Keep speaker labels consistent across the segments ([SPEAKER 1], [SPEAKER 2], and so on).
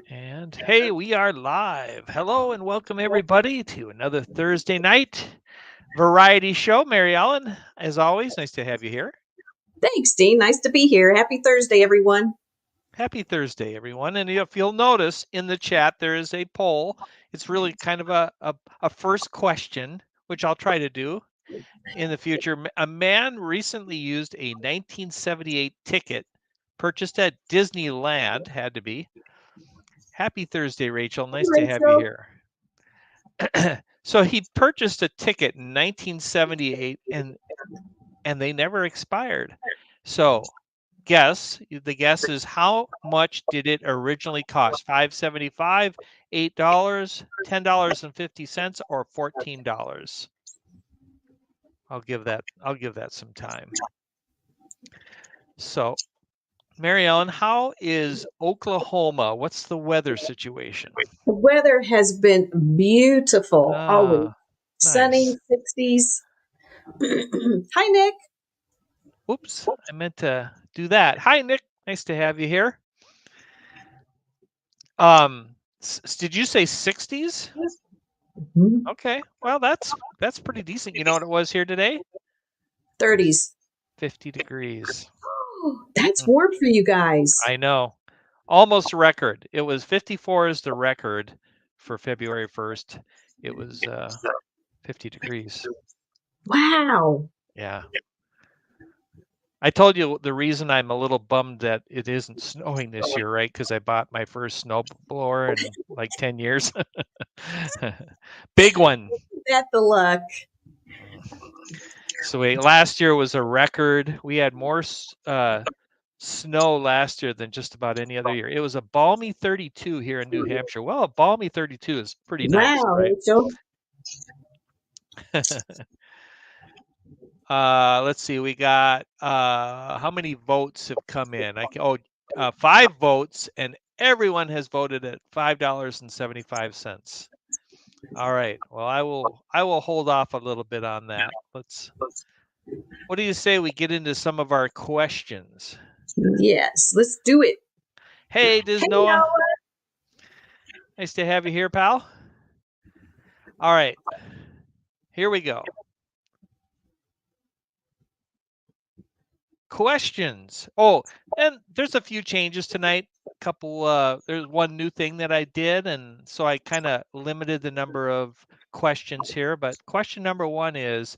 [SPEAKER 1] And hey, we are live. Hello and welcome everybody to another Thursday night variety show. Mary Ellen, as always, nice to have you here.
[SPEAKER 2] Thanks, Dean. Nice to be here. Happy Thursday, everyone.
[SPEAKER 1] Happy Thursday, everyone. And if you'll notice in the chat, there is a poll. It's really kind of a first question, which I'll try to do in the future. A man recently used a 1978 ticket purchased at Disneyland, had to be. Happy Thursday, Rachel. Nice to have you here. So he purchased a ticket in 1978 and they never expired. So the guess is how much did it originally cost? $5.75, $8, $10.50, or $14? I'll give that some time. So Mary Ellen, how is Oklahoma? What's the weather situation?
[SPEAKER 2] The weather has been beautiful. Always sunny,
[SPEAKER 1] Nice.
[SPEAKER 2] 60s. Hi, Nick.
[SPEAKER 1] Oops, I meant to do that. Hi, Nick. Nice to have you here. Did you say 60s?
[SPEAKER 2] Mhm.
[SPEAKER 1] Okay. Well, that's pretty decent. You know what it was here today?
[SPEAKER 2] 30s.
[SPEAKER 1] 50 degrees.
[SPEAKER 2] That's warm for you guys.
[SPEAKER 1] I know. Almost record. It was 54 is the record for February 1st. It was 50 degrees.
[SPEAKER 2] Wow.
[SPEAKER 1] Yeah. I told you the reason I'm a little bummed that it isn't snowing this year, right? Because I bought my first snow blower in like 10 years. Big one.
[SPEAKER 2] That the luck.
[SPEAKER 1] So last year was a record. We had more snow last year than just about any other year. It was a balmy 32 here in New Hampshire. Well, a balmy 32 is pretty nice,
[SPEAKER 2] Wow,
[SPEAKER 1] right?
[SPEAKER 2] Rachel.
[SPEAKER 1] Let's see. We got how many votes have come in? 5 votes, and everyone has voted at $5.75. All right. Well, I will hold off a little bit on that. What do you say we get into some of our questions?
[SPEAKER 2] Yes, let's do it.
[SPEAKER 1] Hey, Diz Noah. Nice to have you here, pal. All right. Here we go. Questions. Oh, and there's a few changes tonight. There's one new thing that I did, and so I kind of limited the number of questions here. But question number 1 is,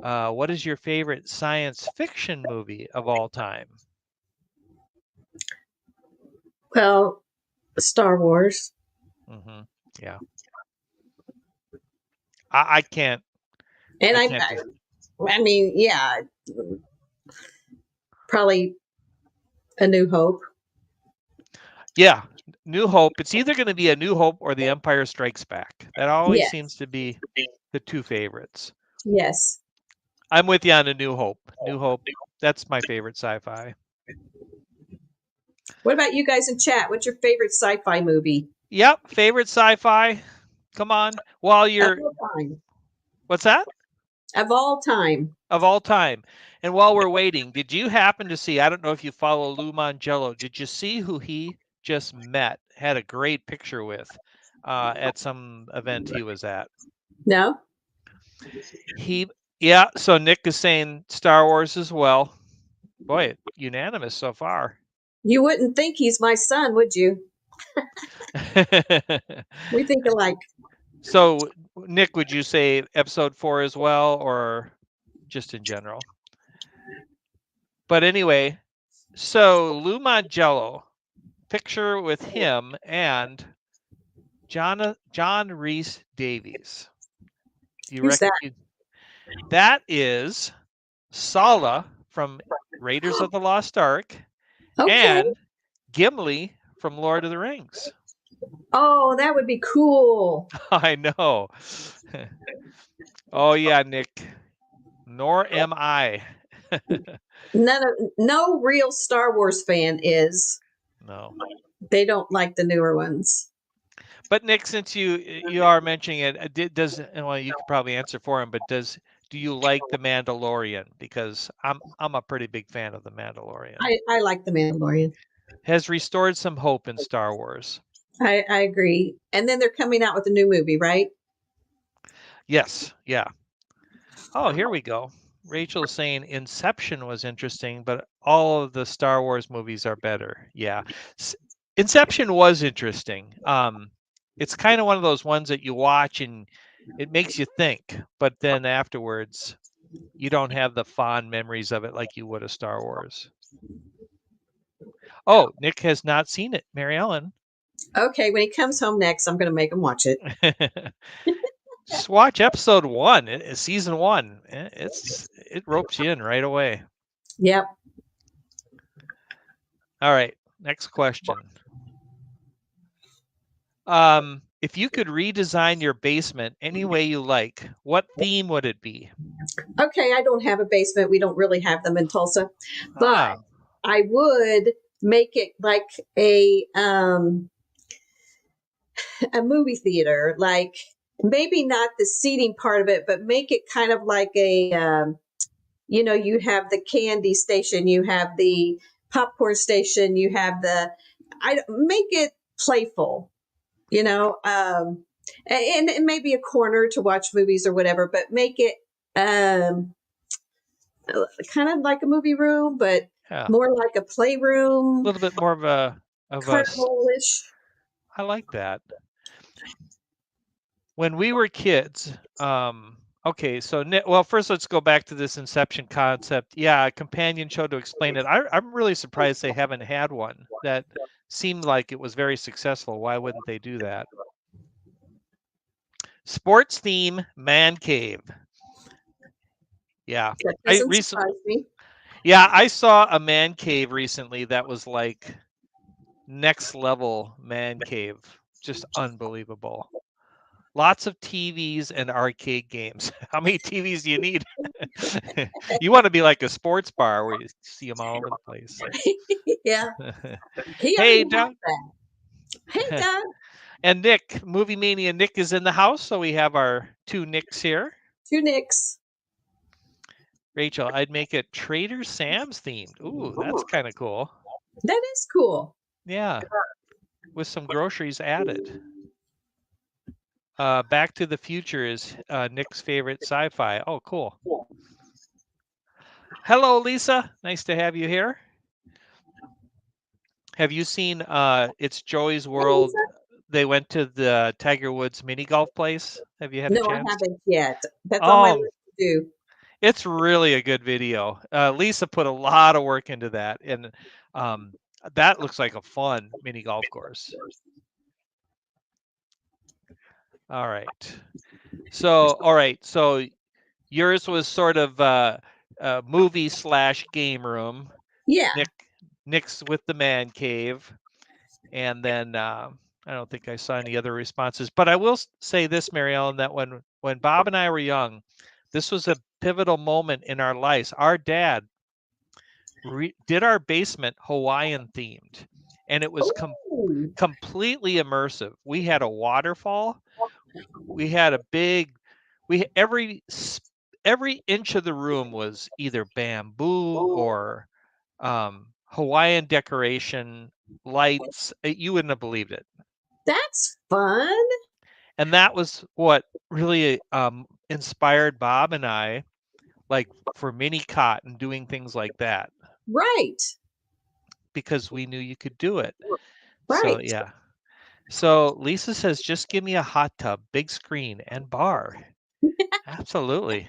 [SPEAKER 1] what is your favorite science fiction movie of all time?
[SPEAKER 2] Well, Star Wars.
[SPEAKER 1] Yeah. I can't.
[SPEAKER 2] And
[SPEAKER 1] I can't.
[SPEAKER 2] I mean, yeah, probably A New Hope.
[SPEAKER 1] Yeah, New Hope. It's either going to be A New Hope or The Empire Strikes Back. That always seems to be the two favorites.
[SPEAKER 2] Yes.
[SPEAKER 1] I'm with you on A New Hope. New Hope. That's my favorite sci-fi.
[SPEAKER 2] What about you guys in chat? What's your favorite sci-fi movie?
[SPEAKER 1] Yep, favorite sci-fi. Come on. While you're
[SPEAKER 2] Of all time.
[SPEAKER 1] What's that?
[SPEAKER 2] Of all time.
[SPEAKER 1] Of all time. And while we're waiting, did you happen to see, I don't know if you follow Lou Mangello, did you see who he just met, had a great picture with at some event he was at?
[SPEAKER 2] No?
[SPEAKER 1] Yeah, so Nick is saying Star Wars as well. Boy, unanimous so far.
[SPEAKER 2] You wouldn't think he's my son, would you? We think alike.
[SPEAKER 1] So, Nick, would you say episode 4 as well, or just in general? But anyway, so Lou Mangello, picture with him and John Rhys Davies. Do you
[SPEAKER 2] Who's that?
[SPEAKER 1] That is Sala from Raiders of the Lost Ark
[SPEAKER 2] Okay.
[SPEAKER 1] and Gimli from Lord of the Rings.
[SPEAKER 2] Oh, that would be cool.
[SPEAKER 1] I know. Oh yeah, Nick. Nor am I.
[SPEAKER 2] No real Star Wars fan is.
[SPEAKER 1] No.
[SPEAKER 2] They don't like the newer ones.
[SPEAKER 1] But Nick, since you are mentioning it, well, you could probably answer for him, but do you like The Mandalorian? Because I'm a pretty big fan of The Mandalorian.
[SPEAKER 2] I like the Mandalorian.
[SPEAKER 1] has restored some hope in Star Wars.
[SPEAKER 2] I agree. And then they're coming out with a new movie, right?
[SPEAKER 1] Yes, yeah. Oh, here we go. Rachel's saying Inception was interesting, but all of the Star Wars movies are better. Yeah. Inception was interesting. It's kind of one of those ones that you watch and it makes you think, but then afterwards you don't have the fond memories of it like you would of Star Wars. Oh, Nick has not seen it, Mary Ellen.
[SPEAKER 2] Okay, when he comes home next, I'm going to make him watch it.
[SPEAKER 1] Just watch episode 1, season 1. It ropes you in right away.
[SPEAKER 2] Yep.
[SPEAKER 1] All right, next question. If you could redesign your basement any way you like, what theme would it be?
[SPEAKER 2] Okay, I don't have a basement. We don't really have them in Tulsa, but I would make it like a movie theater, like maybe not the seating part of it, but make it kind of like a you have the candy station, you have the popcorn station, you have make it playful, and maybe a corner to watch movies or whatever, but make it kind of like a movie room, but more like a playroom.
[SPEAKER 1] A little bit more of a
[SPEAKER 2] carnival-ish.
[SPEAKER 1] I like that. When we were kids, okay, so well, first let's go back to this Inception concept. Yeah, a companion show to explain it. I'm really surprised they haven't had one that seemed like it was very successful. Why wouldn't they do that? Sports theme man cave. Yeah, I saw a man cave recently that was like next level man cave, just unbelievable. Lots of TVs and arcade games. How many TVs do you need? You want to be like a sports bar where you see them all over the place.
[SPEAKER 2] Yeah.
[SPEAKER 1] Hey, Doug.
[SPEAKER 2] Hey, Doug.
[SPEAKER 1] And Nick, Movie Mania Nick is in the house, so we have our 2 Nicks here.
[SPEAKER 2] 2 Nicks.
[SPEAKER 1] Rachel, I'd make it Trader Sam's themed. Ooh, that's kind of cool.
[SPEAKER 2] That is cool.
[SPEAKER 1] Yeah, with some groceries added. Back to the Future is Nick's favorite sci-fi. Oh, cool. Hello, Lisa. Nice to have you here. Have you seen It's Joey's World? They went to the Tiger Woods mini golf place. Have you had a chance?
[SPEAKER 2] No, I haven't yet. That's on my list to do.
[SPEAKER 1] It's really a good video. Lisa put a lot of work into that, and that looks like a fun mini golf course. All right. So yours was sort of a movie/game room.
[SPEAKER 2] Yeah.
[SPEAKER 1] Nick's with the man cave. And then I don't think I saw any other responses. But I will say this, Mary Ellen, that when Bob and I were young, this was a pivotal moment in our lives. Our dad did our basement Hawaiian themed, and it was completely immersive. We had a waterfall. We had every inch of the room was either bamboo or Hawaiian decoration, lights. You wouldn't have believed it.
[SPEAKER 2] That's fun.
[SPEAKER 1] And that was what really inspired Bob and I, like for Mini Cot and doing things like that.
[SPEAKER 2] Right.
[SPEAKER 1] Because we knew you could do it.
[SPEAKER 2] Right.
[SPEAKER 1] So, yeah. So Lisa says, just give me a hot tub, big screen, and bar. Absolutely.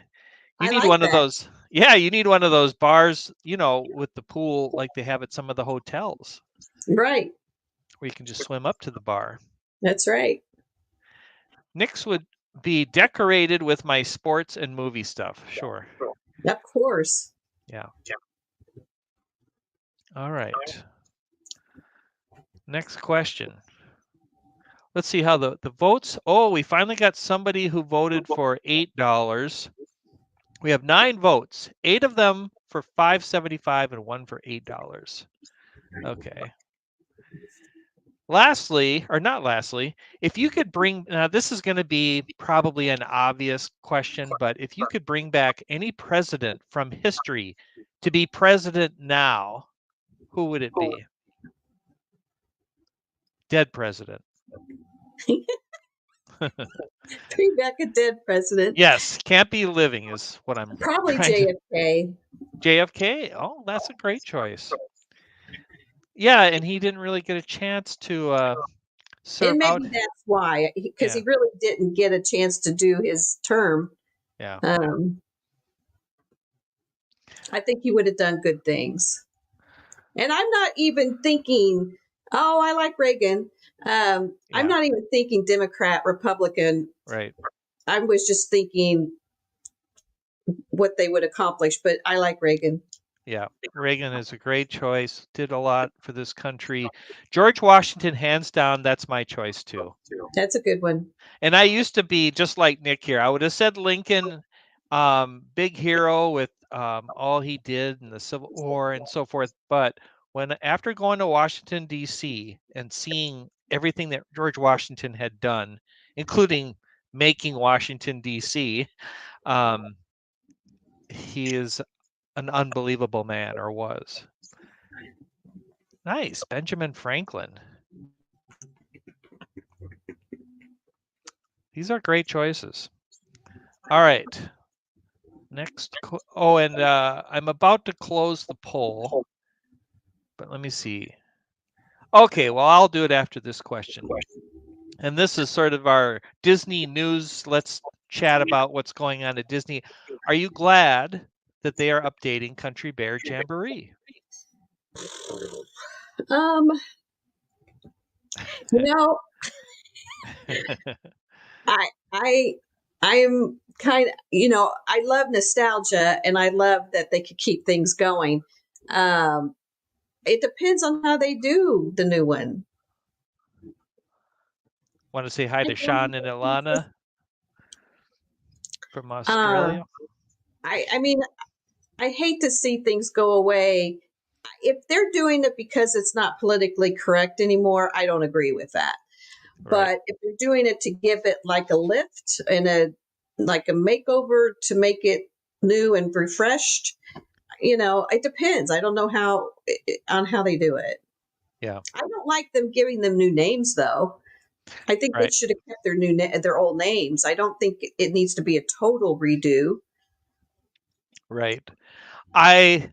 [SPEAKER 1] You need one of those. Yeah, you need one of those bars, with the pool like they have at some of the hotels.
[SPEAKER 2] Right.
[SPEAKER 1] Where you can just swim up to the bar.
[SPEAKER 2] That's right.
[SPEAKER 1] Nick's would be decorated with my sports and movie stuff. Sure.
[SPEAKER 2] Of course.
[SPEAKER 1] Yeah. All right. Next question. Let's see how the votes. Oh, we finally got somebody who voted for $8. We have 9 votes, 8 of them for $5.75 and 1 for $8. Okay. Lastly, if you could bring, now this is going to be probably an obvious question, but if you could bring back any president from history to be president now, who would it be? Dead president.
[SPEAKER 2] Bring back a dead president.
[SPEAKER 1] Yes, can't be living is what I'm
[SPEAKER 2] Probably
[SPEAKER 1] trying to-
[SPEAKER 2] JFK.
[SPEAKER 1] JFK. Oh, that's a great choice. Yeah, and he didn't really get a chance to serve
[SPEAKER 2] And maybe
[SPEAKER 1] out.
[SPEAKER 2] that's why, because
[SPEAKER 1] Yeah.
[SPEAKER 2] he really didn't get a chance to do his term.
[SPEAKER 1] Yeah.
[SPEAKER 2] I think he would have done good things. And I'm not even thinking, oh, I like Reagan. I'm not even thinking Democrat, Republican.
[SPEAKER 1] Right.
[SPEAKER 2] I was just thinking what they would accomplish, but I like Reagan.
[SPEAKER 1] Yeah, Reagan is a great choice. Did a lot for this country. George Washington, hands down, that's my choice too.
[SPEAKER 2] That's a good one.
[SPEAKER 1] And I used to be just like Nick here. I would have said Lincoln, big hero with all he did in the Civil War and so forth. But after going to Washington, D.C. and seeing everything that George Washington had done, including making Washington, D.C., he is an unbelievable man, or was. Nice. Benjamin Franklin. These are great choices. All right. Next. And I'm about to close the poll, but let me see. Okay, well, I'll do it after this question. And this is sort of our Disney news. Let's chat about what's going on at Disney. Are you glad that they are updating Country Bear Jamboree?
[SPEAKER 2] I am kind of, I love nostalgia and I love that they could keep things going. It depends on how they do the new one.
[SPEAKER 1] Want to say hi to Sean and Ilana from Australia?
[SPEAKER 2] I mean, I hate to see things go away. If they're doing it because it's not politically correct anymore, I don't agree with that. Right. But if they're doing it to give it like a lift and a makeover to make it new and refreshed, it depends. I don't know how they do it.
[SPEAKER 1] Yeah.
[SPEAKER 2] I don't like them giving them new names though. I think they should have kept their old names. I don't think it needs to be a total redo.
[SPEAKER 1] Right. I'll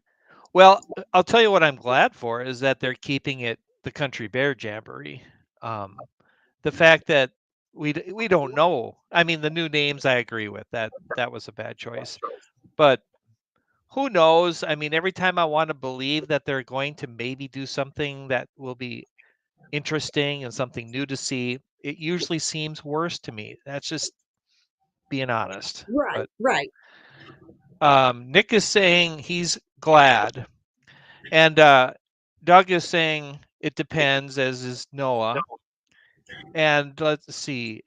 [SPEAKER 1] tell you what I'm glad for is that they're keeping it the Country Bear Jamboree. The fact that we don't know. I mean, the new names I agree with. That was a bad choice. But who knows? I mean, every time I want to believe that they're going to maybe do something that will be interesting and something new to see, it usually seems worse to me. That's just being honest.
[SPEAKER 2] Right, right.
[SPEAKER 1] Nick is saying he's glad. And Doug is saying it depends, as is Noah. And let's see.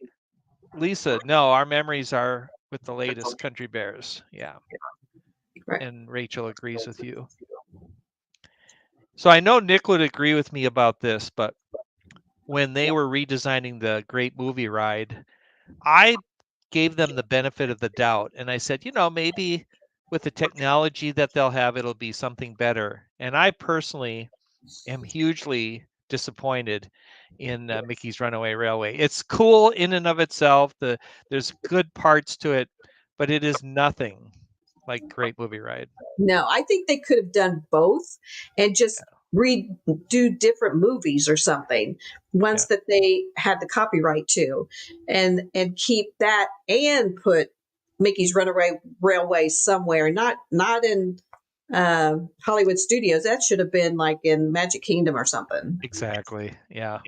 [SPEAKER 1] Lisa, no, our memories are with the latest Country Bears. Yeah. Right. And Rachel agrees with you. So I know Nick would agree with me about this, but when they were redesigning the Great Movie Ride, I gave them the benefit of the doubt. And I said, maybe with the technology that they'll have, it'll be something better. And I personally am hugely disappointed in Mickey's Runaway Railway. It's cool in and of itself. There's good parts to it, but it is nothing like Great Movie Ride.
[SPEAKER 2] No, I think they could have done both and just redo different movies or something once that they had the copyright to, and keep that and put Mickey's Runaway Railway somewhere, not in Hollywood Studios. That should have been like in Magic Kingdom or something.
[SPEAKER 1] Exactly. Yeah.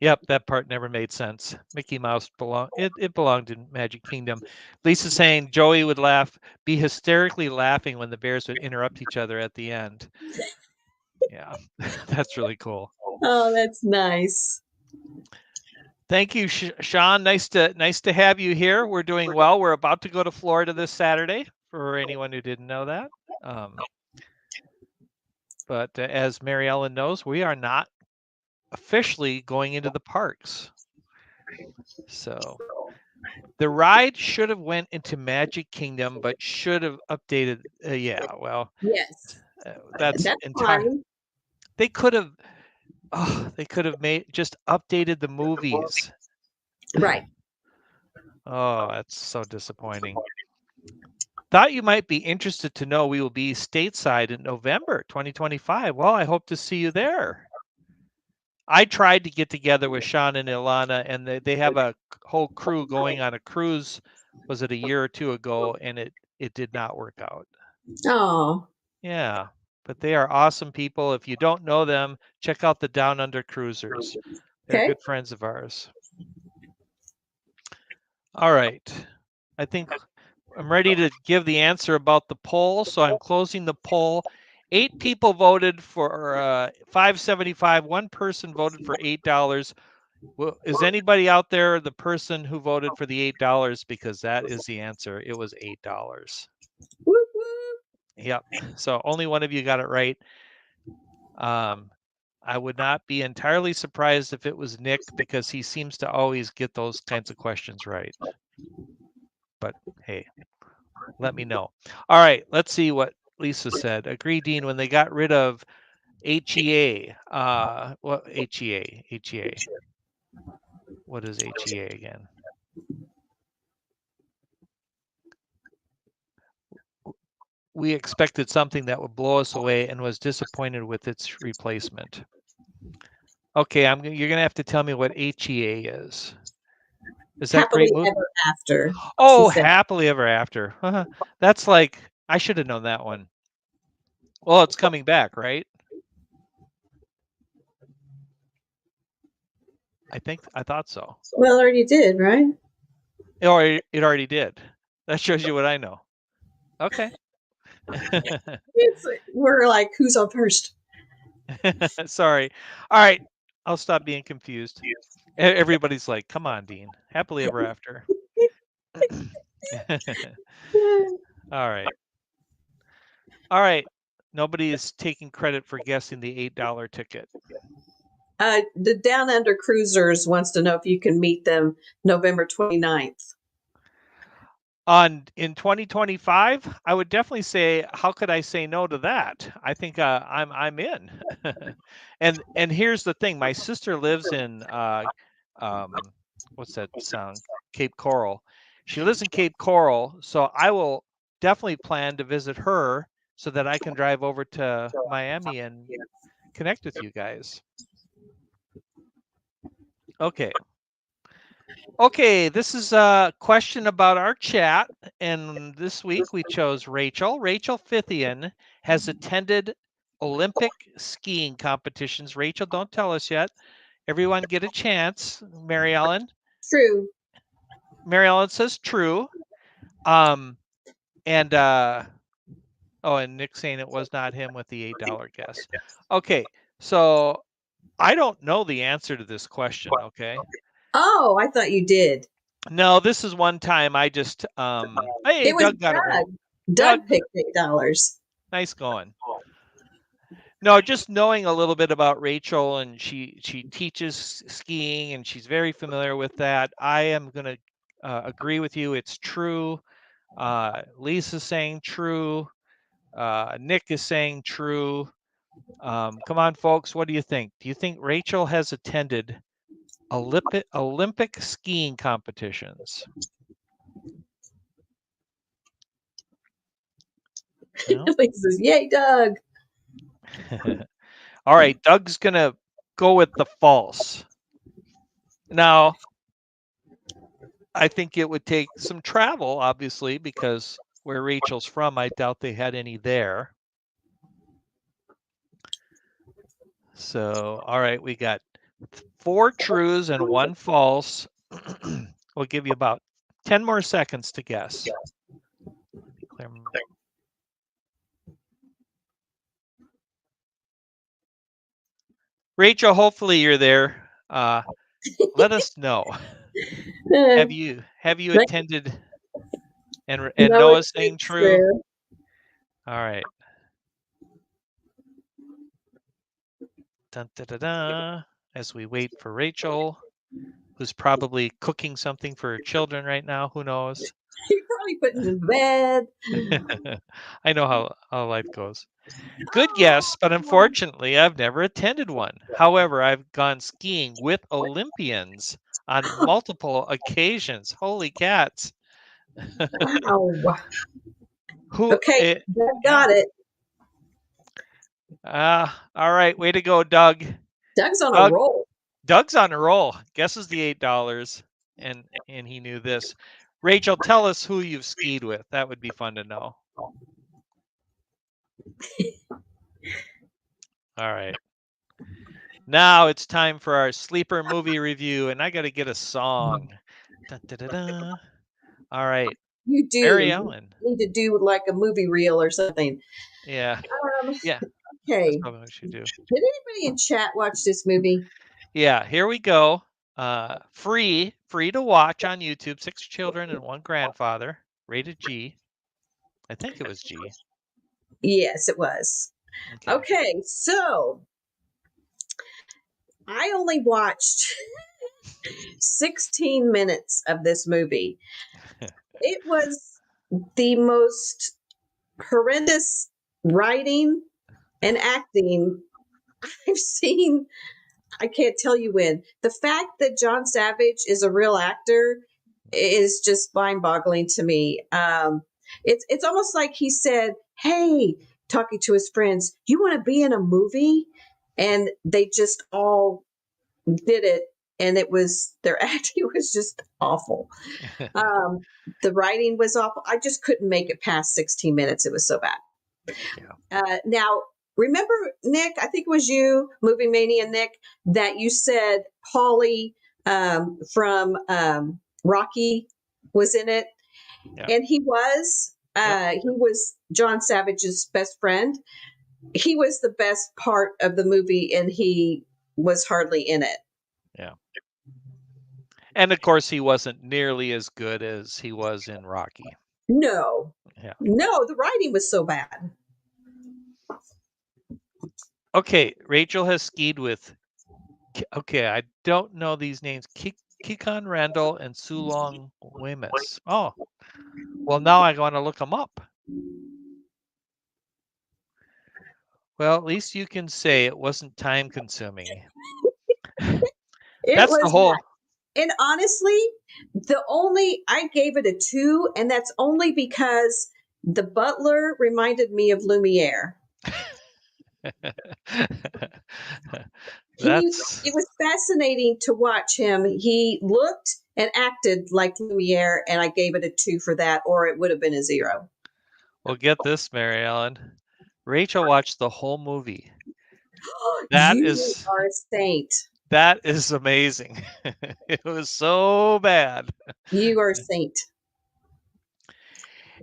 [SPEAKER 1] Yep, that part never made sense. Mickey Mouse belonged in Magic Kingdom. Lisa's saying Joey would be hysterically laughing when the bears would interrupt each other at the end. Yeah, that's really cool.
[SPEAKER 2] Oh, that's nice.
[SPEAKER 1] Thank you, Sean. Nice to have you here. We're doing well. We're about to go to Florida this Saturday, for anyone who didn't know that. But as Mary Ellen knows, we are not officially going into the parks. So the ride should have went into Magic Kingdom, but should have updated.
[SPEAKER 2] Yes,
[SPEAKER 1] that's
[SPEAKER 2] fine.
[SPEAKER 1] They could have Oh, they could have just updated the movies.
[SPEAKER 2] Right.
[SPEAKER 1] Oh, that's so disappointing. Thought you might be interested to know we will be stateside in November 2025. Well, I hope to see you there. I tried to get together with Sean and Ilana, and they have a whole crew going on a cruise. Was it a year or two ago? And it did not work out.
[SPEAKER 2] Oh,
[SPEAKER 1] Yeah, but they are awesome people. If you don't know them, check out the Down Under Cruisers. They're
[SPEAKER 2] okay.
[SPEAKER 1] good friends of ours. All right. I think I'm ready to give the answer about the poll, so I'm closing the poll. 8 people voted for $5.75. One person voted for $8. Well, is anybody out there the person who voted for the $8? Because that is the answer. It was $8.
[SPEAKER 2] Whoop, whoop.
[SPEAKER 1] Yep. So only one of you got it right. I would not be entirely surprised if it was Nick, because he seems to always get those kinds of questions right. But hey, let me know. All right, let's see what Lisa said. Agree, Dean, when they got rid of HEA. What HEA? HEA. What is HEA again? We expected something that would blow us away and was disappointed with its replacement. Okay, you're gonna have to tell me what HEA is. Is that
[SPEAKER 2] Happily
[SPEAKER 1] great movie?
[SPEAKER 2] ever after.
[SPEAKER 1] Oh,
[SPEAKER 2] She said.
[SPEAKER 1] Happily Ever After. That's like, I should have known that one. Well, it's coming back, right? I thought so.
[SPEAKER 2] Well, it already did, right?
[SPEAKER 1] It already did. That shows you what I know. Okay.
[SPEAKER 2] We're like, who's on first?
[SPEAKER 1] Sorry. All right. I'll stop being confused. Everybody's like, come on, Dean. Happily Ever After. All right. All right. Nobody is taking credit for guessing the $8 ticket.
[SPEAKER 2] The Down Under Cruisers wants to know if you can meet them November 29th.
[SPEAKER 1] In 2025, I would definitely say, how could I say no to that? I think I'm in. and here's the thing: my sister lives in what's that sound? Cape Coral. She lives in Cape Coral, so I will definitely plan to visit her so that I can drive over to Miami and connect with you guys. Okay. Okay, this is a question about our chat, and this week we chose Rachel. Rachel Fithian has attended Olympic skiing competitions. Rachel, don't tell us yet. Everyone get a chance. Mary Ellen.
[SPEAKER 2] True.
[SPEAKER 1] Mary Ellen says true. And Nick saying it was not him with the $8 guess. Okay, so I don't know the answer to this question, okay?
[SPEAKER 2] Oh, I thought you did.
[SPEAKER 1] No, this is one time I just hey,
[SPEAKER 2] It was
[SPEAKER 1] Doug got it right.
[SPEAKER 2] Doug picked $8.
[SPEAKER 1] Nice going. No, just knowing a little bit about Rachel, and she teaches skiing and she's very familiar with that. I am going to agree with you. It's true. Lisa's saying true. Nick is saying true. Come on, folks. What do you think? Do you think Rachel has attended Olympic skiing competitions? No?
[SPEAKER 2] He says, yay, Doug.
[SPEAKER 1] All right, Doug's going to go with the false. Now, I think it would take some travel, obviously, because where Rachel's from, I doubt they had any there. So, all right, we got 4 trues and 1 false. We'll give you about 10 more seconds to guess. Rachel, hopefully you're there. Let us know. Have you attended? And
[SPEAKER 2] No,
[SPEAKER 1] Noah's saying true. All right. Dun, da, da, da, as we wait for Rachel. who's probably cooking something for her children right now. Who knows?
[SPEAKER 2] You're probably putting them to bed.
[SPEAKER 1] I know how life goes. Good guess, but unfortunately, I've never attended one. However, I've gone skiing with Olympians on multiple occasions. Holy cats.
[SPEAKER 2] Wow.
[SPEAKER 1] Who
[SPEAKER 2] Okay,
[SPEAKER 1] it,
[SPEAKER 2] Doug
[SPEAKER 1] yeah.
[SPEAKER 2] got it.
[SPEAKER 1] All right, way to go, Doug.
[SPEAKER 2] Doug's on a
[SPEAKER 1] Doug
[SPEAKER 2] roll.
[SPEAKER 1] Doug's on a roll. Guesses the $8 and he knew this. Rachel, tell us who you've skied with. That would be fun to know. All right. Now it's time for our sleeper movie review, and I got to get a song. Dun, dun, dun, dun. All right,
[SPEAKER 2] You do.
[SPEAKER 1] Mary
[SPEAKER 2] You
[SPEAKER 1] Ellen.
[SPEAKER 2] need to do like a movie reel or something.
[SPEAKER 1] Yeah, yeah. That's
[SPEAKER 2] Okay.
[SPEAKER 1] probably what we should do.
[SPEAKER 2] Did anybody in chat watch this movie?
[SPEAKER 1] Yeah, here we go. Free to watch on YouTube. 6 children and 1 grandfather. Rated G. I think it was G.
[SPEAKER 2] Yes, it was. Okay, so I only watched 16 minutes of this movie. It was the most horrendous writing and acting I've seen. I can't tell you when. The fact that John Savage is a real actor is just mind-boggling to me. It's almost like he said, "Hey," talking to his friends, "you want to be in a movie?" And they just all did it, and it was their acting was just awful. The writing was awful. I just couldn't make it past 16 minutes. It was so bad. Now, remember, Nick, I think it was you, Movie Mania Nick, that you said Paulie from Rocky was in it.
[SPEAKER 1] Yeah.
[SPEAKER 2] And he was. He was John Savage's best friend. He was the best part of the movie, and he was hardly in it.
[SPEAKER 1] Yeah. And of course, he wasn't nearly as good as he was in Rocky.
[SPEAKER 2] No.
[SPEAKER 1] Yeah.
[SPEAKER 2] No, the writing was so bad.
[SPEAKER 1] Okay, Rachel has skied with. Okay, I don't know these names. Kikon Randall and Sulong Wemus. Oh, well, now I want to look them up. Well, at least you can say it wasn't time consuming. That's the whole.
[SPEAKER 2] Not. And honestly, I gave it a 2, and that's only because the butler reminded me of Lumiere. It was fascinating to watch him. He looked and acted like Lumiere, and I gave it a 2 for that, or it would have been a 0.
[SPEAKER 1] Well, get this, Mary Ellen. Rachel watched the whole movie.
[SPEAKER 2] You are a saint.
[SPEAKER 1] That is amazing. It was so bad.
[SPEAKER 2] You are a saint.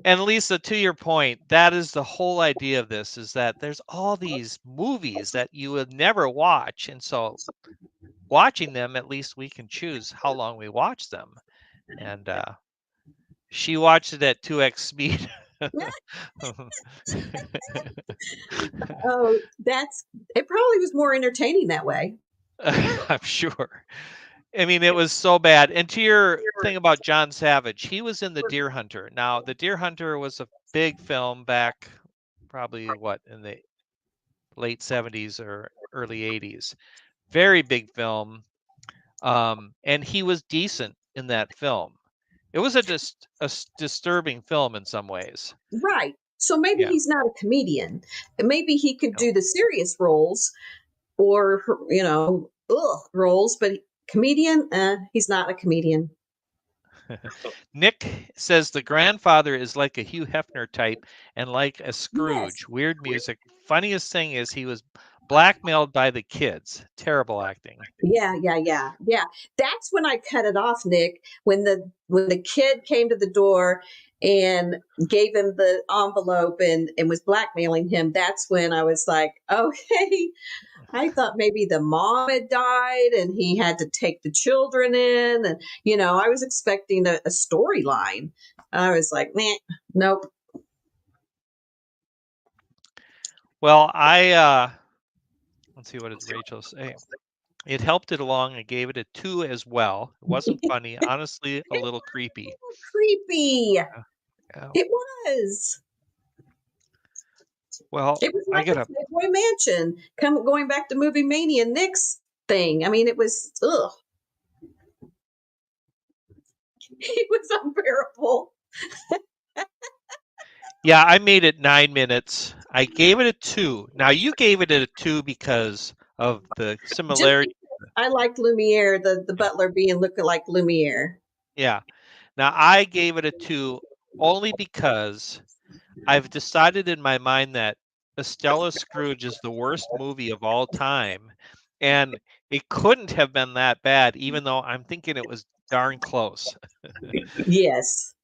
[SPEAKER 1] And Lisa, to your point, that is the whole idea of this, is that there's all these movies that you would never watch. And so watching them, at least we can choose how long we watch them. And she watched it at 2x speed.
[SPEAKER 2] Oh, it probably was more entertaining that way.
[SPEAKER 1] I'm sure. I mean, it was so bad. And to your thing about John Savage, he was in The Deer Hunter. Now, The Deer Hunter was a big film back probably in the late 70s or early 80s. Very big film. And he was decent in that film. It was a disturbing film in some ways.
[SPEAKER 2] Right. So maybe he's not a comedian. Maybe he could do the serious roles or, roles, but comedian, he's not a comedian.
[SPEAKER 1] Nick says the grandfather is like a Hugh Hefner type and like a Scrooge. Yes. Weird music. Funniest thing is he was blackmailed by the kids. Terrible acting.
[SPEAKER 2] Yeah. That's when I cut it off, Nick. When the kid came to the door and gave him the envelope and was blackmailing him, that's when I was like, okay. I thought maybe the mom had died and he had to take the children in. And, I was expecting a storyline. I was like, meh, nope.
[SPEAKER 1] Well, let's see, what did Rachel say? It helped it along. I gave it a 2 as well. It wasn't funny. Honestly, a little creepy.
[SPEAKER 2] Creepy.
[SPEAKER 1] Yeah.
[SPEAKER 2] It was.
[SPEAKER 1] Well,
[SPEAKER 2] It was
[SPEAKER 1] I
[SPEAKER 2] like
[SPEAKER 1] got
[SPEAKER 2] a
[SPEAKER 1] a
[SPEAKER 2] Playboy Mansion. Going back to Movie Mania, Nick's thing. I mean, it was ugh. It was unbearable.
[SPEAKER 1] Yeah, I made it 9 minutes. I gave it a 2. Now you gave it a 2 because of the
[SPEAKER 2] Just
[SPEAKER 1] similarity.
[SPEAKER 2] because I liked Lumiere, the butler being looking like Lumiere.
[SPEAKER 1] Yeah. Now I gave it a 2 only because I've decided in my mind that Estella Scrooge is the worst movie of all time, and it couldn't have been that bad, even though I'm thinking it was darn close.
[SPEAKER 2] Yes.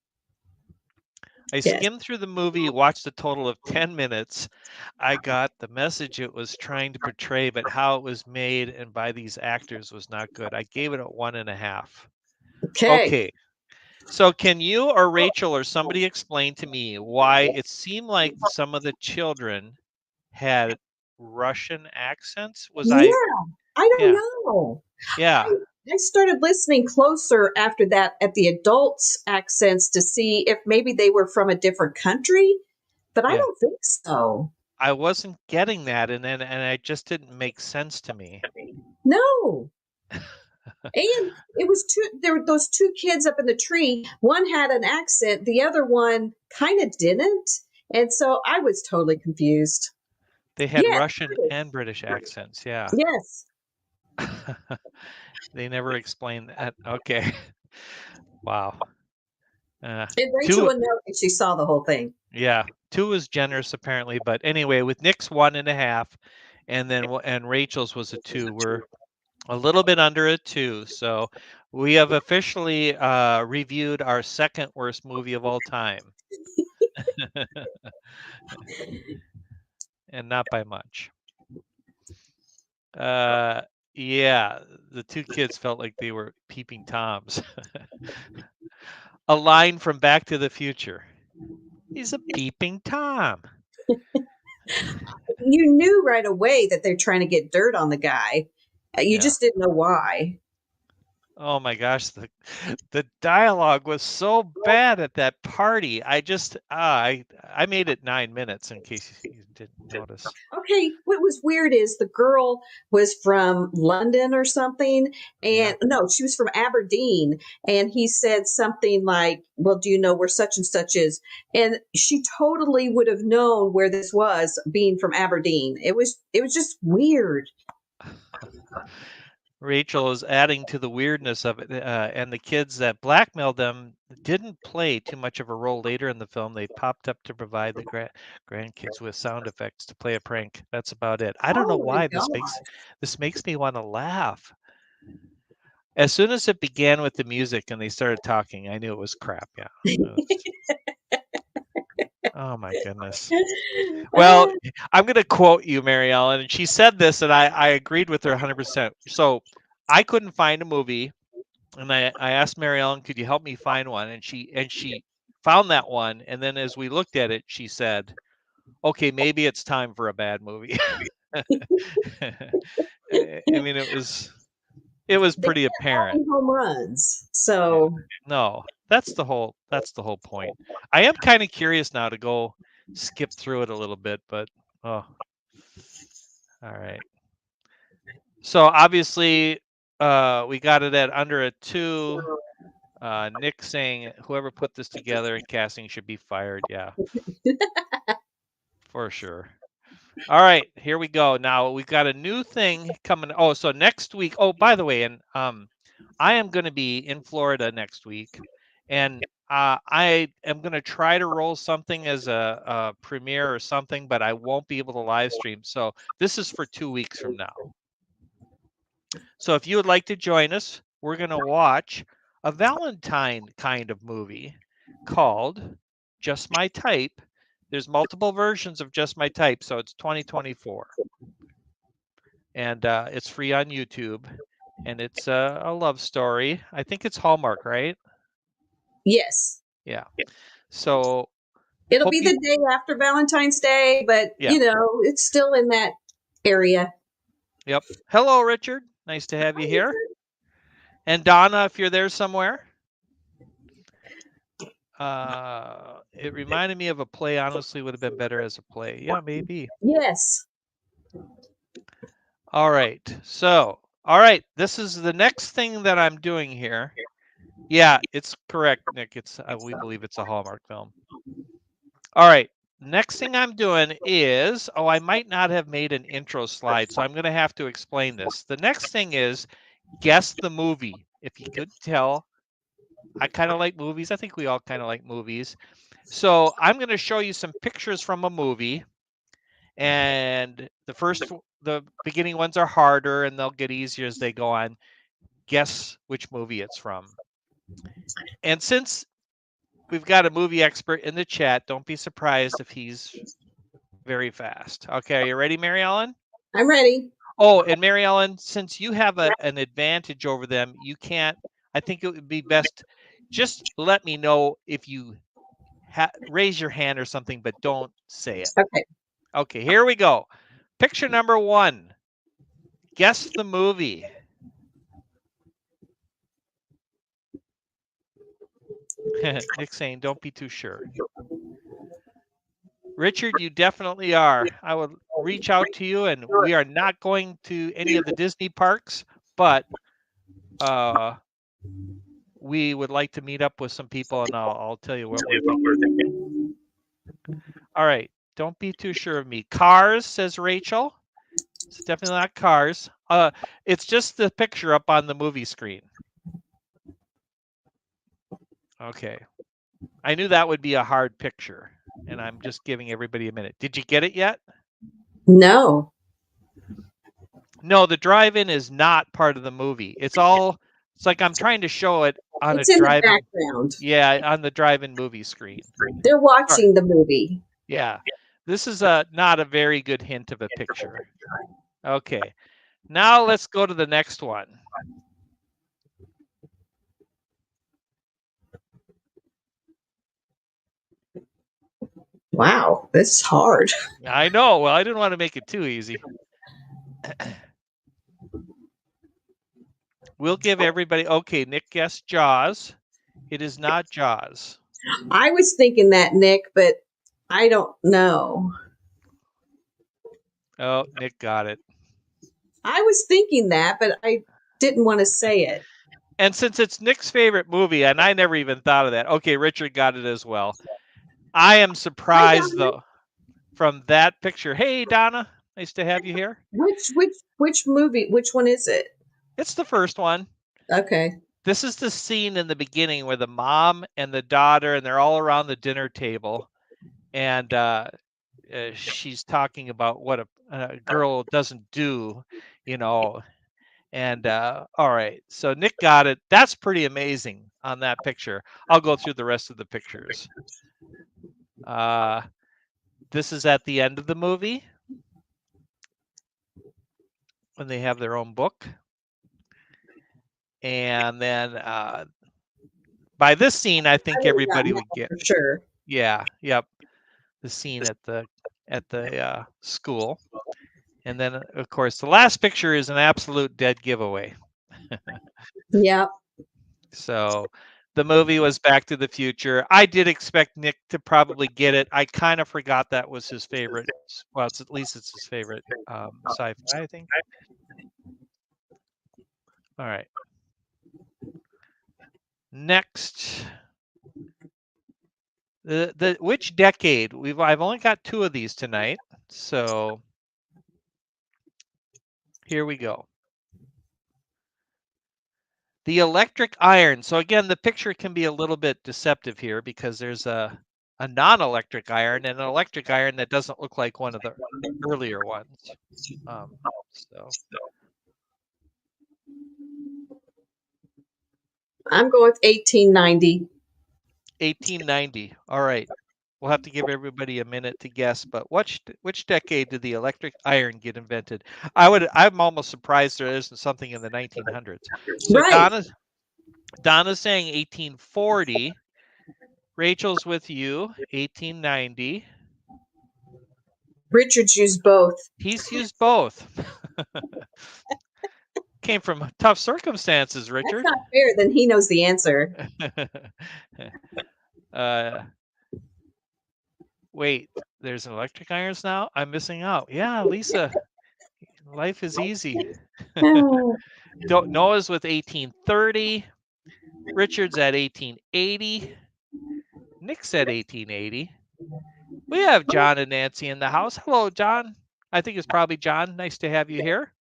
[SPEAKER 1] I
[SPEAKER 2] Yes.
[SPEAKER 1] skimmed through the movie, watched a total of 10 minutes. I got the message it was trying to portray, but how it was made and by these actors was not good. I gave it a 1.5.
[SPEAKER 2] Okay.
[SPEAKER 1] Okay. So can you or Rachel or somebody explain to me why it seemed like some of the children had Russian accents?
[SPEAKER 2] Yeah. I don't
[SPEAKER 1] Yeah,
[SPEAKER 2] know.
[SPEAKER 1] yeah,
[SPEAKER 2] I started listening closer after that at the adults' accents to see if maybe they were from a different country, but I
[SPEAKER 1] yeah.
[SPEAKER 2] don't think so.
[SPEAKER 1] I wasn't getting that, and it just didn't make sense to me.
[SPEAKER 2] No. And it was there were those two kids up in the tree. One had an accent, the other one kind of didn't. And so I was totally confused.
[SPEAKER 1] They had
[SPEAKER 2] Yes.
[SPEAKER 1] Russian and British accents, yeah.
[SPEAKER 2] Yes.
[SPEAKER 1] They never explained that. Okay. Wow. Uh,
[SPEAKER 2] And Rachel
[SPEAKER 1] 2
[SPEAKER 2] would know if she saw the whole thing.
[SPEAKER 1] yeah, 2 is generous apparently, but anyway, with Nick's 1.5 and then and Rachel's was a 2, we're a little bit under a 2. So we have officially reviewed our second worst movie of all time. And not by much. Uh, yeah, the 2 kids felt like they were peeping toms. A line from Back to the Future. He's a peeping tom.
[SPEAKER 2] You knew right away that they're trying to get dirt on the guy. You
[SPEAKER 1] Yeah.
[SPEAKER 2] just didn't know why.
[SPEAKER 1] Oh my gosh, the dialogue was so bad at that party. I just I made it 9 minutes in case you didn't notice.
[SPEAKER 2] Okay, what was weird is the girl was from London or something,
[SPEAKER 1] Yeah.
[SPEAKER 2] and no, she was from Aberdeen, and he said something like, "Well, do you know where such and such is?" And she totally would have known where this was, being from Aberdeen. It was just weird.
[SPEAKER 1] Rachel is adding to the weirdness of it, and the kids that blackmailed them didn't play too much of a role later in the film. They popped up to provide the grandkids with sound effects to play a prank. That's about it. I don't know
[SPEAKER 2] Oh my
[SPEAKER 1] why this makes me want to laugh. As soon as it began with the music and they started talking, I knew it was crap. Yeah. Oh my goodness. Well,
[SPEAKER 2] God.
[SPEAKER 1] I'm going to quote you, Mary Ellen, and she said this, and I agreed with her 100%. So I couldn't find a movie, and I asked Mary Ellen, could you help me find one? And she found that one, and then as we looked at it, she said, "Okay, maybe it's time for a bad movie." I mean, it was
[SPEAKER 2] They
[SPEAKER 1] pretty
[SPEAKER 2] kept
[SPEAKER 1] apparent.
[SPEAKER 2] having home runs,
[SPEAKER 1] Yeah.
[SPEAKER 2] so
[SPEAKER 1] No, that's the whole point. I am kind of curious now to go skip through it a little bit, but oh, all right. So obviously, we got it at under a 2. Nick saying whoever put this together and casting should be fired. Yeah, for sure. All right, here we go. Now we've got a new thing coming. Oh, so next week. Oh, by the way, and I am going to be in Florida next week, and I am going to try to roll something as a premiere or something, but I won't be able to live stream. So this is for 2 weeks from now. So if you would like to join us, we're going to watch a Valentine kind of movie called Just My Type. There's multiple versions of Just My Type, so it's 2024. And it's free on YouTube. And it's a love story. I think it's Hallmark, right?
[SPEAKER 2] yes.
[SPEAKER 1] Yeah. So
[SPEAKER 2] It'll
[SPEAKER 1] hope
[SPEAKER 2] be
[SPEAKER 1] you,
[SPEAKER 2] the day after Valentine's Day, but
[SPEAKER 1] yeah.
[SPEAKER 2] it's still in that area.
[SPEAKER 1] Yep. Hello, Richard. Nice to have you here. And Donna, if you're there somewhere. It reminded me of a play. Honestly, would have been better as a play. Yeah, maybe.
[SPEAKER 2] Yes.
[SPEAKER 1] All right. So, all right. This is the next thing that I'm doing here. Yeah, it's correct, Nick. It's we believe it's a Hallmark film. All right. Next thing I'm doing is, I might not have made an intro slide, so I'm going to have to explain this. The next thing is guess the movie. If you could tell, I kind of like movies. I think we all kind of like movies. So I'm going to show you some pictures from a movie, and the beginning ones are harder, and they'll get easier as they go on. Guess which movie it's from. And since we've got a movie expert in the chat, don't be surprised if he's very fast. Okay, are you ready, Mary Ellen?
[SPEAKER 2] I'm ready.
[SPEAKER 1] Oh, and Mary Ellen, since you have an advantage over them, you can't. I think it would be best just let me know if you raise your hand or something, but don't say it.
[SPEAKER 2] Okay.
[SPEAKER 1] Okay, here we go. Picture number 1. Guess the movie. Nick's saying, don't be too sure. Richard, you definitely are. I will reach out to you, and we are not going to any of the Disney parks, but we would like to meet up with some people, and I'll tell you what we're thinking. All right. Don't be too sure of me. Cars, says Rachel. It's definitely not Cars. It's just the picture up on the movie screen. Okay. I knew that would be a hard picture, and I'm just giving everybody a minute. Did you get it yet?
[SPEAKER 2] No.
[SPEAKER 1] No, the drive-in is not part of the movie. It's like I'm trying to show it on
[SPEAKER 2] It's
[SPEAKER 1] a
[SPEAKER 2] in the
[SPEAKER 1] drive-in.
[SPEAKER 2] background.
[SPEAKER 1] Yeah, on the drive-in movie screen.
[SPEAKER 2] They're watching the movie.
[SPEAKER 1] Yeah. This is not a very good hint of a picture. Okay. Now let's go to the next one.
[SPEAKER 2] Wow, that's hard.
[SPEAKER 1] I know. Well, I didn't want to make it too easy. We'll give everybody. Okay, Nick guessed Jaws. It is not Jaws.
[SPEAKER 2] I was thinking that, Nick, but I don't know.
[SPEAKER 1] Oh, Nick got it.
[SPEAKER 2] I was thinking that, but I didn't want to say it.
[SPEAKER 1] And since it's Nick's favorite movie, and I never even thought of that. Okay, Richard got it as well. I am surprised though from that picture. Hey, Donna, nice to have you here.
[SPEAKER 2] Which movie? Which one is it?
[SPEAKER 1] It's the first one.
[SPEAKER 2] Okay.
[SPEAKER 1] This is the scene in the beginning where the mom and the daughter, and they're all around the dinner table, and she's talking about what a girl doesn't do, And all right, so Nick got it. That's pretty amazing on that picture. I'll go through the rest of the pictures. This is at the end of the movie when they have their own book. And then by this scene, I think everybody would get.
[SPEAKER 2] For sure.
[SPEAKER 1] Yeah. Yep. The scene at the school. And then, of course, the last picture is an absolute dead giveaway.
[SPEAKER 2] Yep.
[SPEAKER 1] So the movie was Back to the Future. I did expect Nick to probably get it. I kind of forgot that was his favorite. Well, at least it's his favorite sci-fi, I think. All right. Next. Which decade? I've only got 2 of these tonight. So here we go. The electric iron. So again, the picture can be a little bit deceptive here because there's a non-electric iron and an electric iron that doesn't look like one of the earlier ones.
[SPEAKER 2] I'm going with 1890.
[SPEAKER 1] 1890. All right. We'll have to give everybody a minute to guess, but which decade did the electric iron get invented? I'm almost surprised there isn't something in the 1900s. So
[SPEAKER 2] right.
[SPEAKER 1] Donna's saying 1840. Rachel's with you, 1890.
[SPEAKER 2] Richard's used both.
[SPEAKER 1] He's used both. came from tough circumstances,
[SPEAKER 2] That's
[SPEAKER 1] Richard.
[SPEAKER 2] not fair. Then he knows the answer.
[SPEAKER 1] Wait, there's electric irons now? I'm missing out. Yeah, Lisa, life is easy. Noah's with 1830. Richard's at 1880. Nick's at 1880. We have John and Nancy in the house. Hello, John. I think it's probably John. Nice to have you here.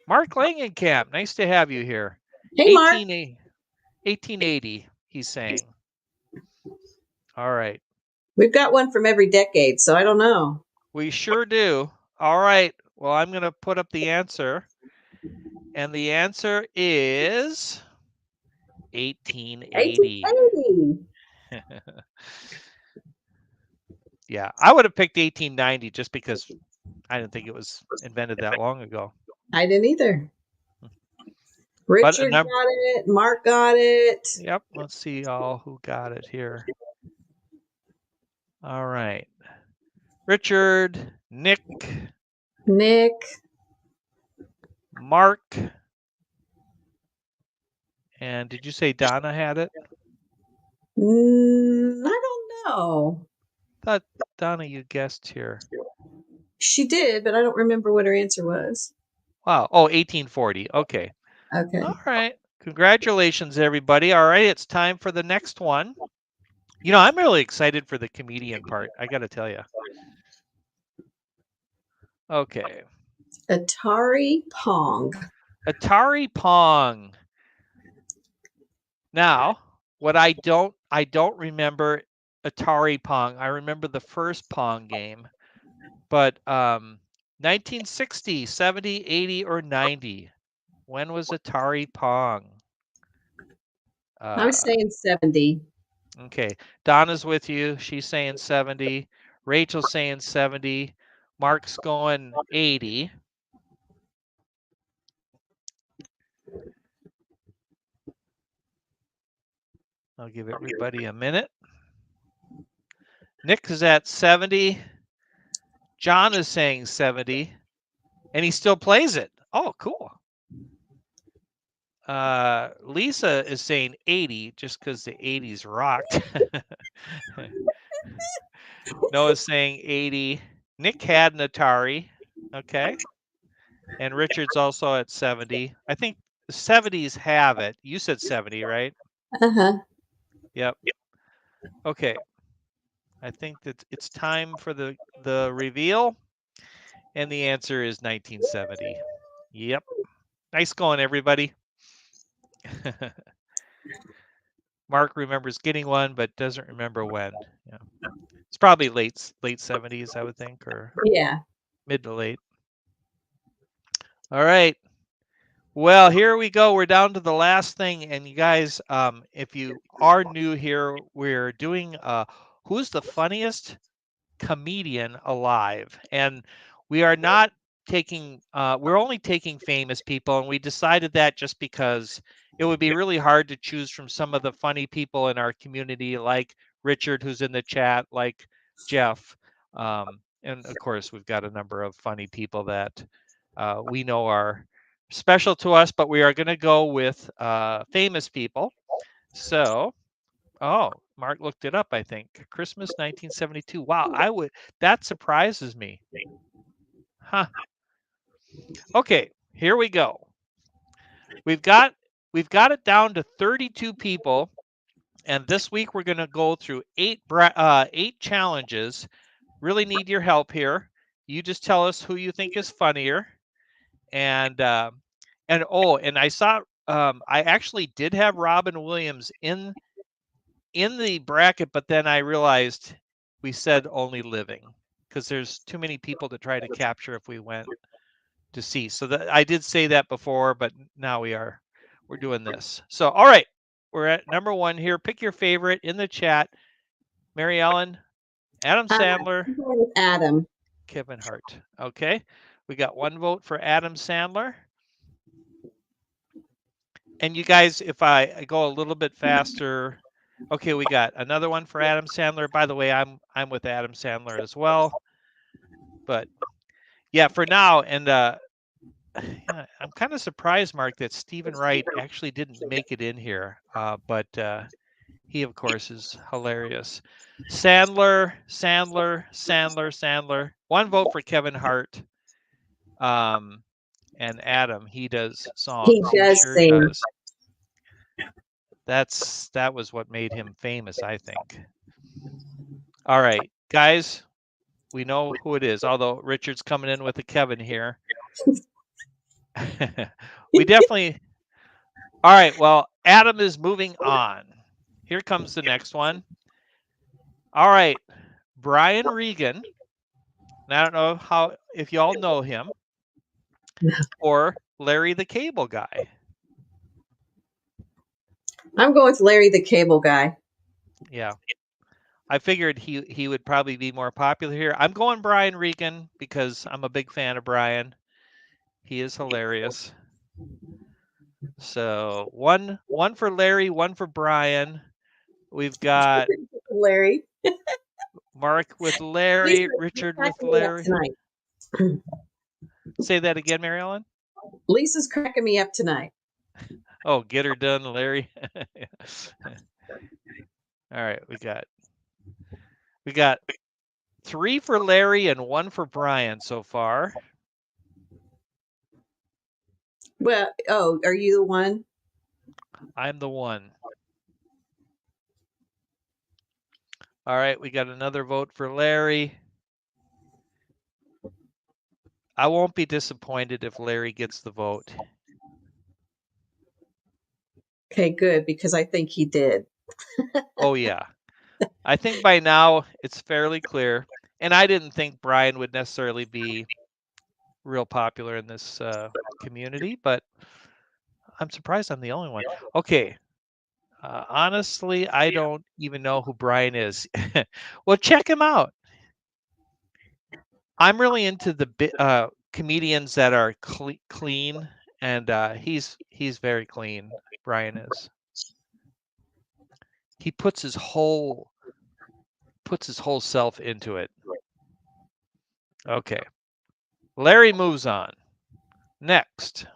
[SPEAKER 1] Mark Langenkamp, nice to have you here.
[SPEAKER 2] Hey, Mark.
[SPEAKER 1] 1880, he's saying. All right.
[SPEAKER 2] We've got one from every decade, so I don't know.
[SPEAKER 1] We sure do. All right. Well, I'm going to put up the answer. And the answer is 1880.
[SPEAKER 2] 1880.
[SPEAKER 1] Yeah, I would have picked 1890 just because I didn't think it was invented that long ago.
[SPEAKER 2] I didn't either. Richard got it. Mark got it.
[SPEAKER 1] Yep. Let's see all who got it here. All right. Richard, Nick, Mark, and did you say Donna had it?
[SPEAKER 2] I don't know.
[SPEAKER 1] Thought Donna, you guessed here.
[SPEAKER 2] She did, but I don't remember what her answer was.
[SPEAKER 1] Wow. Oh, 1840. Okay.
[SPEAKER 2] Okay.
[SPEAKER 1] All right. Congratulations, everybody. All right. It's time for the next one. You know, I'm really excited for the comedian part. I got to tell you. Okay.
[SPEAKER 2] Atari Pong.
[SPEAKER 1] Atari Pong. Now, what I don't remember Atari Pong. I remember the first Pong game. But 1960, 70, 80, or 90. When was Atari Pong?
[SPEAKER 2] I was saying 70.
[SPEAKER 1] Okay. Donna's with you. She's saying 70. Rachel's saying 70. Mark's going 80. I'll give everybody a minute. Nick is at 70. John is saying 70. And he still plays it. Oh, cool. Lisa is saying 80 just because the 80s rocked. Noah's saying 80. Nick had an Atari. Okay. And Richard's also at 70. I think the 70s have it. You said 70, right?
[SPEAKER 2] Uh-huh.
[SPEAKER 1] Yep. Okay. I think that it's time for the reveal. And the answer is 1970. Yep. Nice going, everybody. Mark remembers getting one, but doesn't remember when. Yeah. It's probably late 70s, I would think, or
[SPEAKER 2] yeah,
[SPEAKER 1] mid to late. All right. Well, here we go. We're down to the last thing, and you guys, if you are new here, we're doing who's the funniest comedian alive, and we are not taking. We're only taking famous people, and we decided that just because it would be really hard to choose from some of the funny people in our community, like Richard, who's in the chat, like Jeff, and of course, we've got a number of funny people that we know are special to us, but we are going to go with famous people. So, oh, Mark looked it up, I think. Christmas 1972. Wow, that surprises me. Huh. Okay, here we go. We've got it down to 32 people, and this week we're going to go through 8 challenges. Really need your help here. You just tell us who you think is funnier. And I saw I actually did have Robin Williams in the bracket, but then I realized we said only living because there's too many people to try to capture if we went to see. So I did say that before, but now we're doing this. So all right, we're at number 1 here. Pick your favorite in the chat. Mary Ellen, Adam Sandler,
[SPEAKER 2] Adam,
[SPEAKER 1] Kevin Hart. Okay, we got 1 vote for Adam Sandler. And you guys, if I go a little bit faster, okay, we got another one for Adam Sandler. By the way, I'm with Adam Sandler as well. But yeah, for now, and yeah, I'm kind of surprised, Mark, that Stephen Wright actually didn't make it in here. But he, of course, is hilarious. Sandler. One vote for Kevin Hart. And Adam, he does songs. He
[SPEAKER 2] does
[SPEAKER 1] sure
[SPEAKER 2] sing.
[SPEAKER 1] does. That was what made him famous, I think. All right, guys, we know who it is. Although Richard's coming in with a Kevin here. We definitely. All right. Well, Adam is moving on. Here comes the next one. All right, Brian Regan. And I don't know if y'all know him, or Larry the Cable Guy.
[SPEAKER 2] I'm going with Larry the Cable Guy.
[SPEAKER 1] Yeah. I figured he would probably be more popular here. I'm going Brian Regan because I'm a big fan of Brian. He is hilarious. So one for Larry, one for Brian. We've got
[SPEAKER 2] Larry.
[SPEAKER 1] Mark with Larry, Richard with Larry.
[SPEAKER 2] Tonight.
[SPEAKER 1] Say that again, Mary Ellen.
[SPEAKER 2] Lisa's cracking me up tonight.
[SPEAKER 1] Oh, get her done, Larry. All right, we got 3 for Larry and 1 for Brian so far.
[SPEAKER 2] Well, are you the one?
[SPEAKER 1] I'm the one. All right, we got another vote for Larry. I won't be disappointed if Larry gets the vote.
[SPEAKER 2] Okay, good, because I think he did.
[SPEAKER 1] Oh, yeah. I think by now it's fairly clear. And I didn't think Brian would necessarily be real popular in this community, but I'm surprised I'm the only one. Okay. Honestly, I don't even know who Brian is. Well, check him out. I'm really into the comedians that are clean, and he's very clean. Brian is. He puts his whole self into it. Okay. Larry moves on. Next.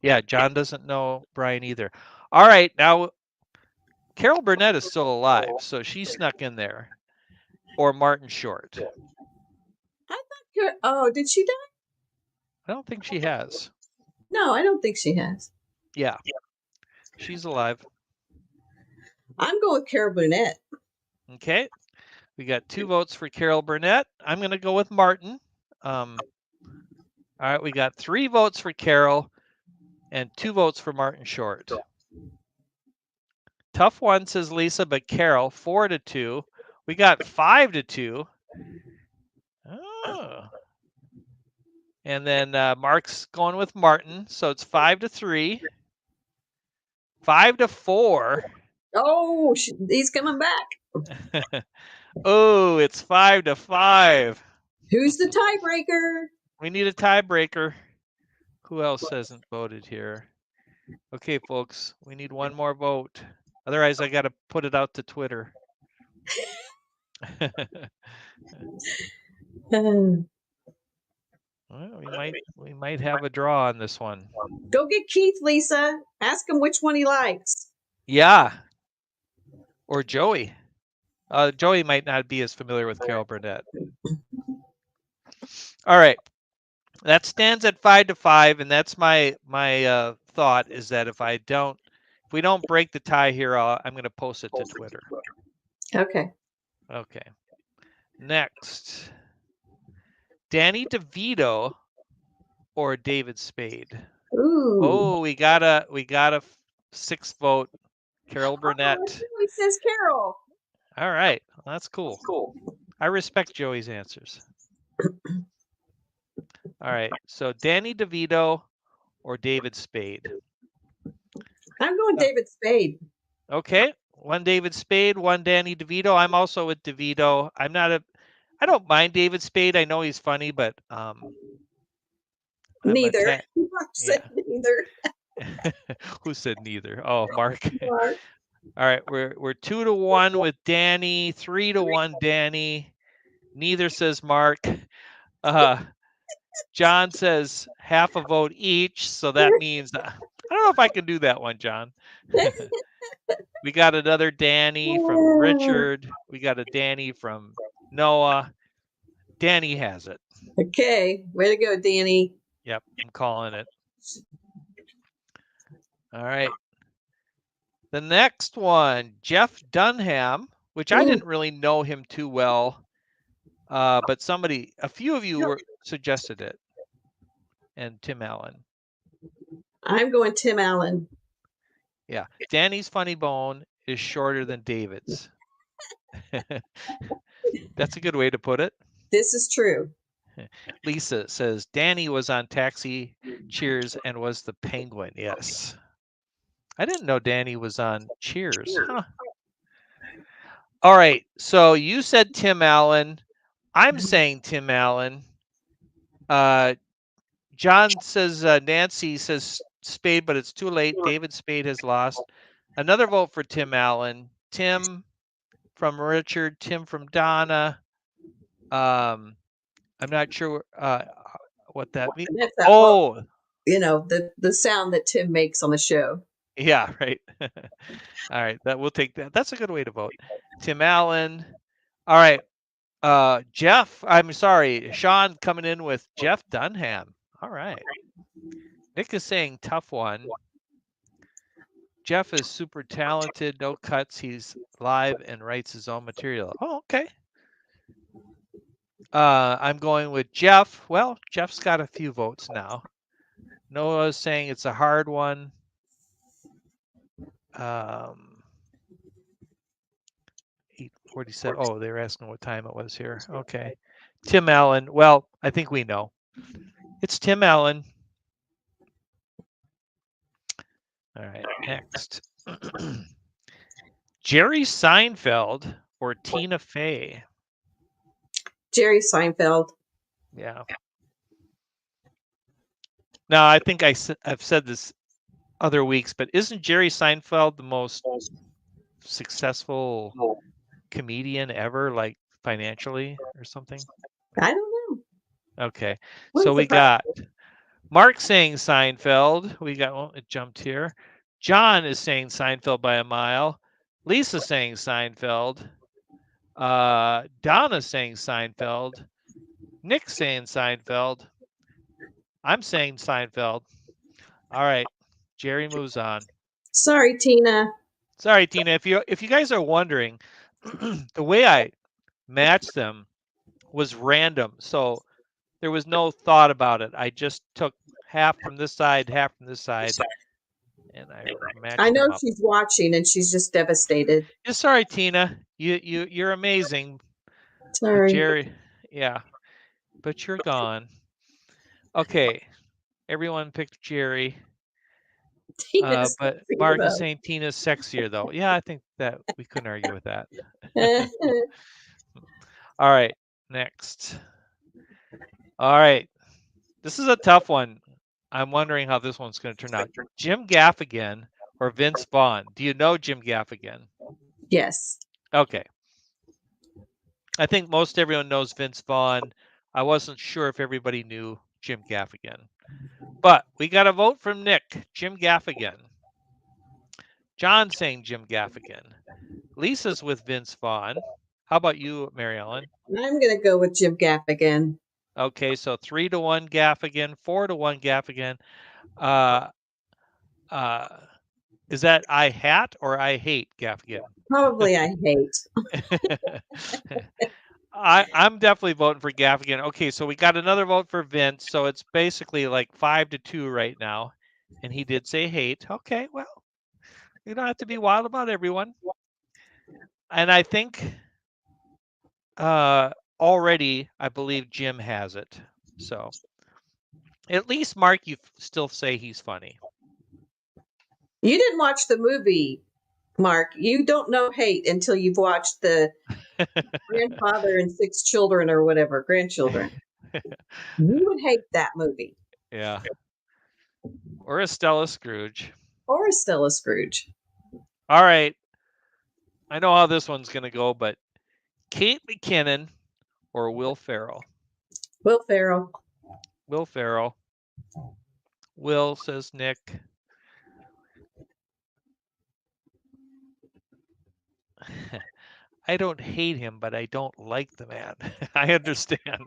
[SPEAKER 1] Yeah, John doesn't know Brian either. All right, now Carol Burnett is still alive, so she snuck in there. Or Martin Short.
[SPEAKER 2] Did she die?
[SPEAKER 1] I don't think she has.
[SPEAKER 2] No, I don't think she has.
[SPEAKER 1] Yeah. She's alive.
[SPEAKER 2] I'm going with Carol Burnett.
[SPEAKER 1] Okay. We got 2 votes for Carol Burnett. I'm going to go with Martin. All right, we got 3 votes for Carol and 2 votes for Martin Short. Tough one, says Lisa, but Carol, 4-2. We got 5-2. Oh. And then Mark's going with Martin, so it's 5-3. 5-4.
[SPEAKER 2] Oh, he's coming back.
[SPEAKER 1] Oh, it's 5-5.
[SPEAKER 2] Who's the tiebreaker?
[SPEAKER 1] We need a tiebreaker. Who else hasn't voted here? Okay, folks, we need one more vote. Otherwise, I got to put it out to Twitter. Well, we might have a draw on this one.
[SPEAKER 2] Go get Keith, Lisa. Ask him which one he likes.
[SPEAKER 1] Yeah. Or Joey. Joey might not be as familiar with Carol Burnett. All right. That stands at 5-5, and that's my thought is that if we don't break the tie here, I'm going to post it to Twitter.
[SPEAKER 2] Okay.
[SPEAKER 1] Okay. Next, Danny DeVito or David Spade.
[SPEAKER 2] Ooh.
[SPEAKER 1] Oh, we got a 6th vote. Carol Burnett.
[SPEAKER 2] He says Carol.
[SPEAKER 1] All right, well, that's cool. I respect Joey's answers. All right, so Danny DeVito or David Spade.
[SPEAKER 2] I'm going David Spade.
[SPEAKER 1] Okay, 1 David Spade, 1 Danny DeVito. I'm also with DeVito. I don't mind David Spade. I know he's funny, but
[SPEAKER 2] neither. Mark said neither.
[SPEAKER 1] Who said neither? Oh, Mark. All right, we're 2-1 with Danny, 3-1 Danny. Neither says Mark. John says half a vote each, so that means I don't know if I can do that one, John. We got another Danny from Richard. We got a Danny from Noah. Danny has it.
[SPEAKER 2] Okay, way to go, Danny.
[SPEAKER 1] Yep, I'm calling it. All right. The next one, Jeff Dunham, which I didn't really know him too well, but a few of you suggested it, and Tim Allen.
[SPEAKER 2] I'm going Tim Allen.
[SPEAKER 1] Yeah, Danny's funny bone is shorter than David's. That's a good way to put it.
[SPEAKER 2] This is true.
[SPEAKER 1] Lisa says Danny was on Taxi, Cheers, and was the penguin. Yes. I didn't know Danny was on Cheers. Huh. All right. So you said Tim Allen. I'm saying Tim Allen. John says Nancy says Spade, but it's too late. David Spade has lost. Another vote for Tim Allen. Tim from Richard. Tim from Donna. I'm not sure what that means.
[SPEAKER 2] That's
[SPEAKER 1] Oh,
[SPEAKER 2] the sound that Tim makes on the show.
[SPEAKER 1] yeah, right. All right, we'll take that. That's a good way to vote. Tim Allen. All right. Jeff, I'm sorry, Sean coming in with Jeff Dunham. All right. Nick is saying tough one. Jeff is super talented, no cuts. He's live and writes his own material. Oh, okay. I'm going with Jeff. Well, Jeff's got a few votes now. Noah's saying it's a hard one. What he said. Oh, they were asking what time it was here. Okay. Tim Allen. Well, I think we know. It's Tim Allen. All right, next. Jerry Seinfeld or Tina Fey?
[SPEAKER 2] Jerry Seinfeld.
[SPEAKER 1] Yeah. Now, I think I've said this other weeks, but isn't Jerry Seinfeld the most successful comedian ever, like financially or something?
[SPEAKER 2] I don't know.
[SPEAKER 1] Okay. So we got Mark saying Seinfeld. We got it jumped here. John is saying Seinfeld by a mile. Lisa saying Seinfeld. Donna saying Seinfeld. Nick saying Seinfeld. I'm saying Seinfeld. All right. Jerry moves on.
[SPEAKER 2] Sorry, Tina.
[SPEAKER 1] Sorry, Tina. If you guys are wondering, the way I matched them was random. So there was no thought about it. I just took half from this side, half from this side, and I matched
[SPEAKER 2] I know
[SPEAKER 1] them up.
[SPEAKER 2] she's watching and she's just devastated.
[SPEAKER 1] Yeah, sorry, Tina. You're amazing.
[SPEAKER 2] Sorry.
[SPEAKER 1] But Jerry, yeah. But you're gone. Okay. Everyone picked Jerry. But Mark is saying Tina's sexier though. Yeah, I think that we couldn't argue with that. All right, next. All right. This is a tough one. I'm wondering how this one's going to turn out. Jim Gaffigan or Vince Vaughn? Do you know Jim Gaffigan?
[SPEAKER 2] Yes.
[SPEAKER 1] Okay. I think most everyone knows Vince Vaughn. I wasn't sure if everybody knew Jim Gaffigan. But we got a vote from Nick, Jim Gaffigan. John saying Jim Gaffigan. Lisa's with Vince Vaughn. How about you, Mary Ellen?
[SPEAKER 2] I'm going to go with Jim Gaffigan.
[SPEAKER 1] Okay, so 3-1 Gaffigan, 4-1 Gaffigan. Is that I hat or I hate Gaffigan?
[SPEAKER 2] Probably I hate.
[SPEAKER 1] I'm definitely voting for Gaffigan. Okay, so we got another vote for Vince. So it's basically like 5-2 right now. And he did say hate. Okay, well, you don't have to be wild about everyone. And I think already, I believe Jim has it. So at least, Mark, you still say he's funny.
[SPEAKER 2] You didn't watch the movie, Mark. You don't know hate until you've watched the Grandfather and 6 Children or whatever, grandchildren. You would hate that movie.
[SPEAKER 1] Yeah. Or a Stella Scrooge.
[SPEAKER 2] Or a Stella Scrooge.
[SPEAKER 1] All right. I know how this one's going to go, but Kate McKinnon or Will Ferrell?
[SPEAKER 2] Will Ferrell.
[SPEAKER 1] Will Ferrell. Will, says Nick. I don't hate him, but I don't like the man. I understand.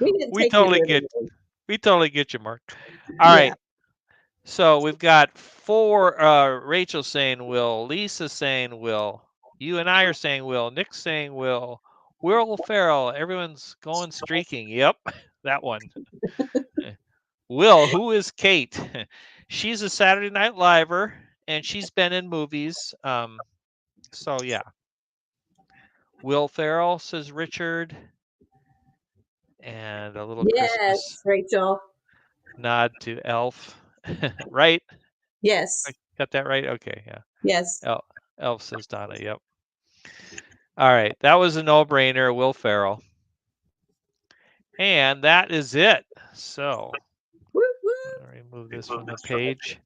[SPEAKER 2] We didn't
[SPEAKER 1] we
[SPEAKER 2] take
[SPEAKER 1] totally
[SPEAKER 2] you
[SPEAKER 1] get
[SPEAKER 2] literally.
[SPEAKER 1] we totally get you, Mark. All right. So we've got 4 Rachel saying Will, Lisa saying Will, you and I are saying Will, Nick's saying Will Ferrell, everyone's going streaking. Yep, that one. Will, who is Kate? She's a Saturday Night Liver and she's been in movies. So yeah. Will Ferrell, says Richard. And a little
[SPEAKER 2] Yes,
[SPEAKER 1] Christmas
[SPEAKER 2] Rachel.
[SPEAKER 1] nod to Elf. Right?
[SPEAKER 2] Yes.
[SPEAKER 1] I got that right? Okay, yeah.
[SPEAKER 2] Yes.
[SPEAKER 1] Elf, says Donna. Yep. All right. That was a no-brainer, Will Ferrell. And that is it. So
[SPEAKER 2] Woo, woo.
[SPEAKER 1] I'll remove this from the page.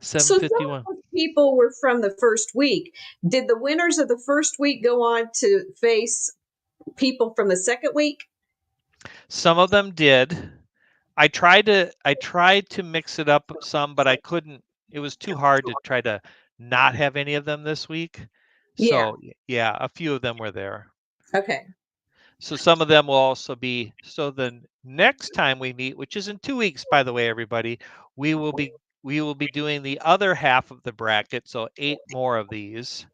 [SPEAKER 2] So some
[SPEAKER 1] 751.
[SPEAKER 2] of those people were from the first week. Did the winners of the first week go on to face people from the second week?
[SPEAKER 1] Some of them did. I tried to mix it up some, but I couldn't. It was too hard to try to not have any of them this week. So yeah, a few of them were there.
[SPEAKER 2] Okay.
[SPEAKER 1] So some of them will also be. So the next time we meet, which is in 2 weeks, by the way, everybody, we will be doing the other half of the bracket. So 8 more of these.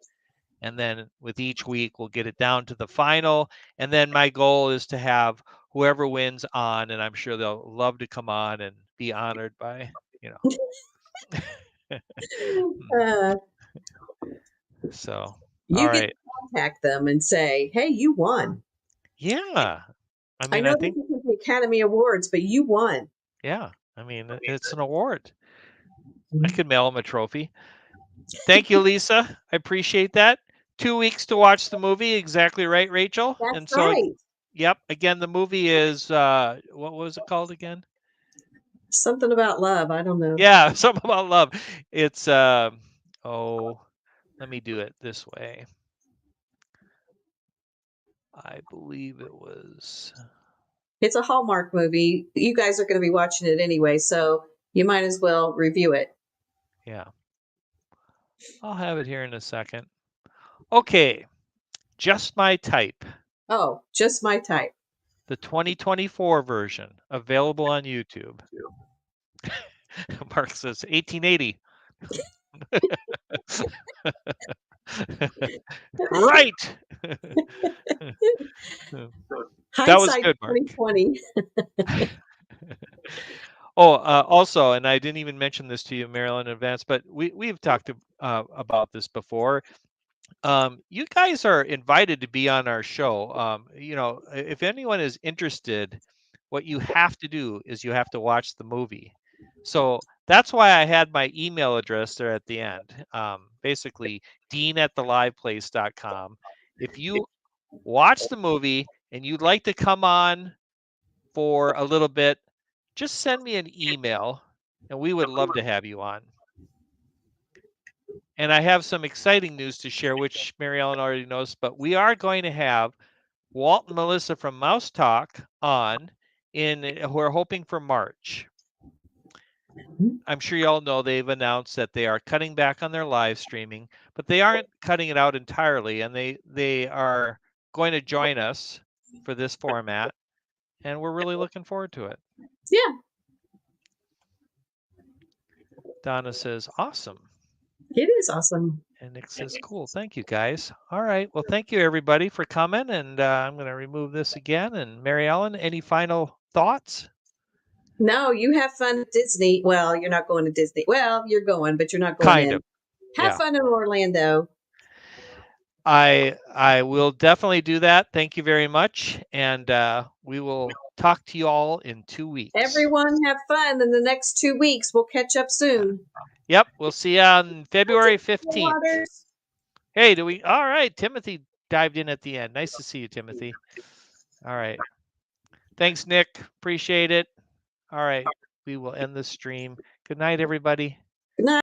[SPEAKER 1] And then with each week, we'll get it down to the final. And then my goal is to have whoever wins on, and I'm sure they'll love to come on and be honored by, So,
[SPEAKER 2] you
[SPEAKER 1] all
[SPEAKER 2] get
[SPEAKER 1] right.
[SPEAKER 2] to contact them and say, hey, you won.
[SPEAKER 1] Yeah. I
[SPEAKER 2] I
[SPEAKER 1] mean,
[SPEAKER 2] know
[SPEAKER 1] I
[SPEAKER 2] this
[SPEAKER 1] think,
[SPEAKER 2] isn't the Academy Awards, but you won.
[SPEAKER 1] yeah. I mean, it's an award. I could mail them a trophy. Thank you, Lisa. I appreciate that. 2 weeks to watch the movie. Exactly right, Rachel.
[SPEAKER 2] That's
[SPEAKER 1] And so,
[SPEAKER 2] right.
[SPEAKER 1] yep. Again, the movie is what was it called again?
[SPEAKER 2] Something about love. I don't know.
[SPEAKER 1] Yeah, something about love. It's let me do it this way. I believe it was.
[SPEAKER 2] It's a Hallmark movie. You guys are going to be watching it anyway, so you might as well review it.
[SPEAKER 1] Yeah. I'll have it here in a second. Okay. Just My Type.
[SPEAKER 2] Oh, Just My Type.
[SPEAKER 1] The 2024 version available on YouTube. Mark says 1880. Right. That was good, Mark.
[SPEAKER 2] 2020.
[SPEAKER 1] Also, and I didn't even mention this to you, Marilyn, in advance, but we've talked about this before. You guys are invited to be on our show. If anyone is interested, what you have to do is you have to watch the movie. So that's why I had my email address there at the end. Basically, dean@theliveplace.com. If you watch the movie and you'd like to come on for a little bit, just send me an email and we would love to have you on. And I have some exciting news to share, which Mary Ellen already knows, but we are going to have Walt and Melissa from Mouse Talk on we're hoping for March. I'm sure you all know they've announced that they are cutting back on their live streaming, but they aren't cutting it out entirely, and they are going to join us for this format, and we're really looking forward to it.
[SPEAKER 2] Yeah.
[SPEAKER 1] Donna says, awesome.
[SPEAKER 2] It is awesome.
[SPEAKER 1] And Nick says, cool. Thank you, guys. All right. Well, thank you, everybody, for coming. And I'm going to remove this again. And Mary Ellen, any final thoughts?
[SPEAKER 2] No, you have fun at Disney. Well, you're not going to Disney. Well, you're going, but you're not going
[SPEAKER 1] Kind
[SPEAKER 2] in.
[SPEAKER 1] of.
[SPEAKER 2] Have fun in Orlando.
[SPEAKER 1] I will definitely do that. Thank you very much. And we will talk to you all in 2 weeks.
[SPEAKER 2] Everyone have fun in the next 2 weeks. We'll catch up soon.
[SPEAKER 1] Yep. We'll see you on February 15th. Hey, all right. Timothy dived in at the end. Nice to see you, Timothy. All right. Thanks, Nick. Appreciate it. All right. We will end the stream. Good night, everybody.